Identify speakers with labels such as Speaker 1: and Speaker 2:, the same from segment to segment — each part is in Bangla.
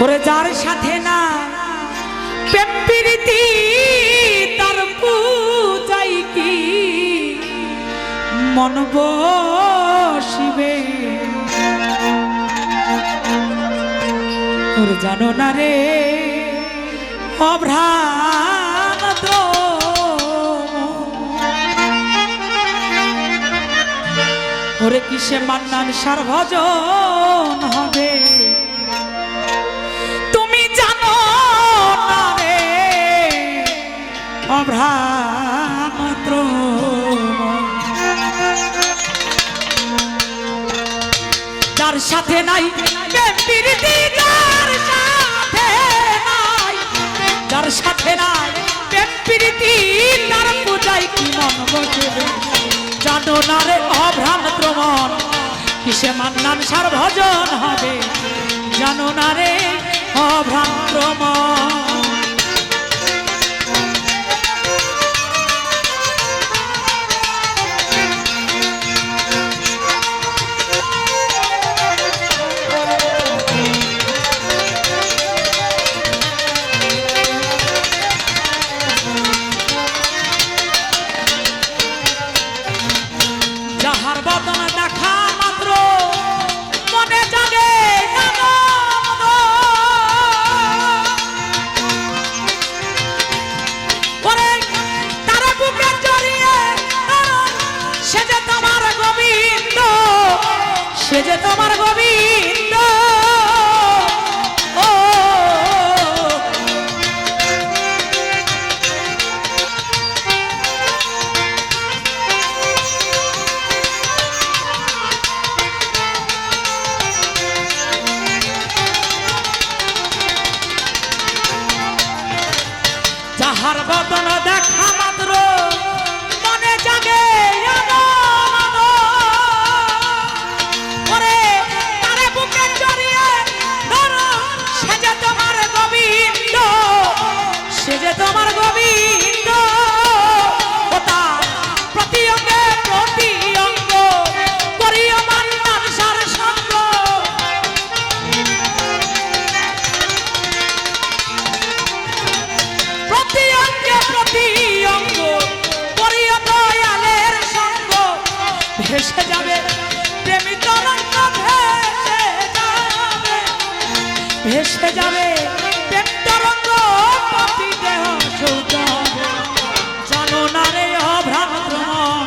Speaker 1: ওরে যার সাথে না প্রেম প্রীতি তার পূজাই কি মন বসিবে। ওরে জানো না রে অভ্রান্ত ওরে কিসে মান্নান সার্বজন হবে তুমি জানো না রে অভ্রান্ত। যার সাথে নাই প্রেম প্রীতি যার সাথে নাই প্রেম প্রীতি তার পূজায় কি মন বসবে। জানো না রে অভ্রান্ত মন কিসে মান্নান সার্বজন হবে। জানো না রে অভ্রান্ত মন। যাহার বদন দেখা মাত্র মনে জাগে আনন্দ। ওরে তার বুকে জড়িয়ে সে যে তোমার গোবিন্দ, সে যে তোমার গোবিন্দ। যাহার বদন দেখা মাত্র মনে জাগে আনন্দ। ওরে তারে বুকে জড়িয়ে ধরো সে যে তোমার গোবিন্দ, সে যে তোমার গোবিন্দ। ও তার প্রতি অঙ্গে প্রতি অঙ্গ করিও মান্নান সার সঙ্গ। প্রতি অঙ্গে প্রতি অঙ্গ করিও দয়ালের সঙ্গ। ভেসে যাবে প্রেমী তরঙ্গ, ভেসে যাবে, ভেসে যাবে প্রেম তরঙ্গ, পাপী দেহ সৌধ হবে। জানো না রে অভ্রান্ত মন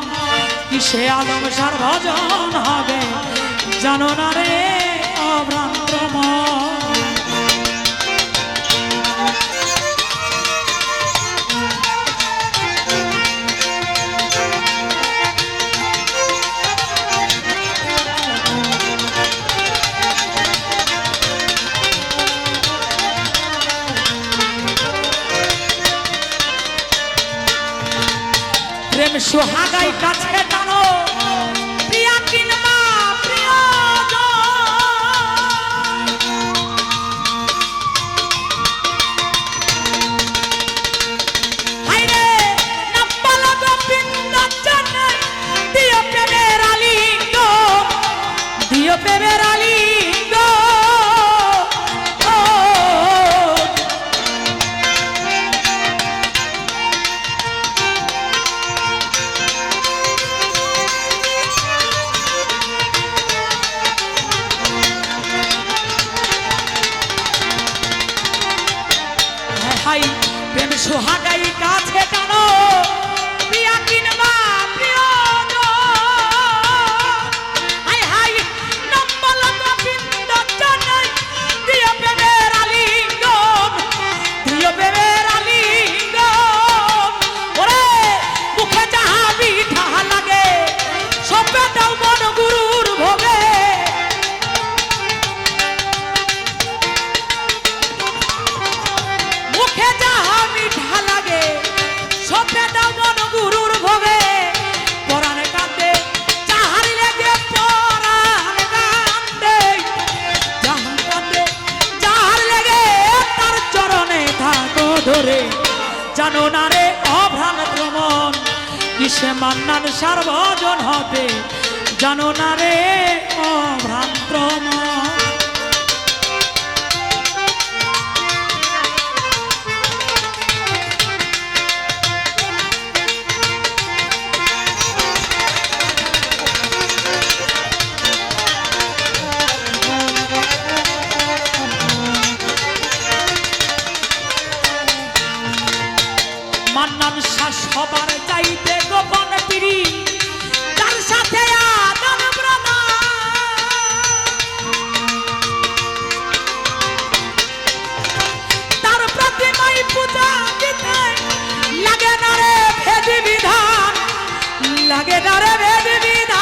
Speaker 1: কিসে আলম সার্বজন হবে। জানো না রে অভ্রান্ত মন। প্রেম সোহাগাই কাছে টানো প্রিয়া কিনবা প্রিয়জন। হায়রে নাম্বাল গোবিন্দ জানে দিও প্রেমের আলিঙ্গ, দিও প্রেমের আলিঙ্গ। হাই প্রেম সোহাগাই কাছে টানো প্রিয়া কিনবা প্রিয়জন। হাই হাই নাম্বাল গোবিন্দ জানে দিও প্রেমের আলিঙ্গন, দিও প্রেমের আলিঙ্গন। ওরে মুখে যাহা মিঠা লাগে সবে দাও মন গুরুর ভোগে। মুখে যাহা মিঠা লাগে সবে দাও মন গুরুর ভোগে। পরাণ কান্দে যাহার লেগে পরাণ কান্দে, যাহার কান্দে যাহার লেগে তার চরণে থাকো ধরে। জানো না রে অভ্রান্ত মন কিসে মান্নান সার্বজন হবে। জানো না রে অভ্রান্ত মন। মান্নান শাহ সবার চাইতে গোপন পিড়ি, যার সাথে আদান প্রদান, তার প্রতিমায় পূজা দিতে লাগে না রে ভেদ বিধান, লাগে না রে ভেদ বিধান।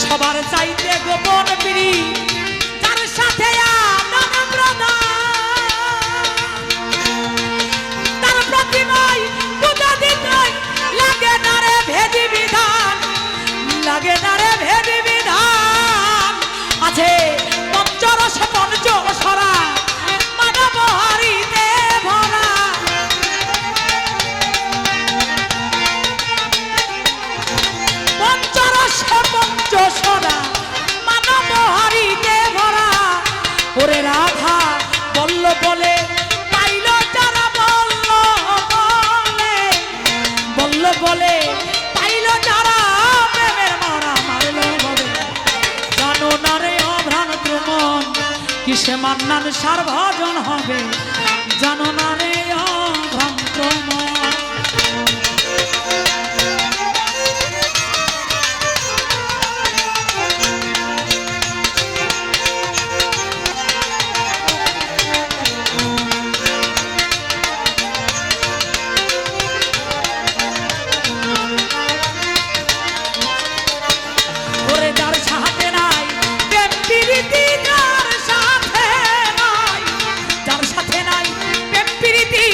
Speaker 1: সবার চাইতে গোপন পিড়ি, যার সাথে আদান প্রদান, তার প্রতিমায় পূজা দিতে লাগে না রে ভেদ বিধান, লাগে না রে ভেদ বিধান। আছে পঞ্চরস পঞ্চসরা মানব হারিতে ভরা, পঞ্চরস পঞ্চসরা মানব হারিতে ভরা। ওরে রাধা বলল বলে পাইল যারা, বলল বলে, বলল বলে পাইল যারা, প্রেমের মারা মারল বলে। জানো না রে অভ্রান্ত মন, কিসে মান্নান সার ভজন হবে, জানো না রে অভ্রান্ত মন। ওরে যার সাথে নাই প্রেম প্রীতি, যার সাথে নাই, যার সাথে নাই প্রেম প্রীতি,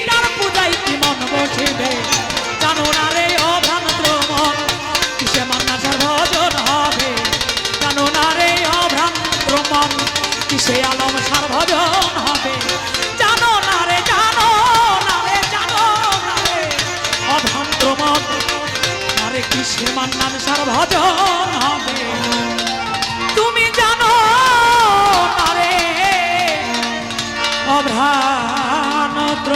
Speaker 1: তার পূজায় কি মন বসিবে, জানো না রে অভ্রান্ত মন, কিসে মান্নান সার ভজন হবে, জানো না রে অভ্রান্ত মন, কিসে আলম সার ভজন হবে, জানো না রে, জানো না রে, জানো না রে অভ্রান্ত মন, আরে কিসে মান্নান সার ভজন হবে। তুমি জানো না রে অভ্রান্ত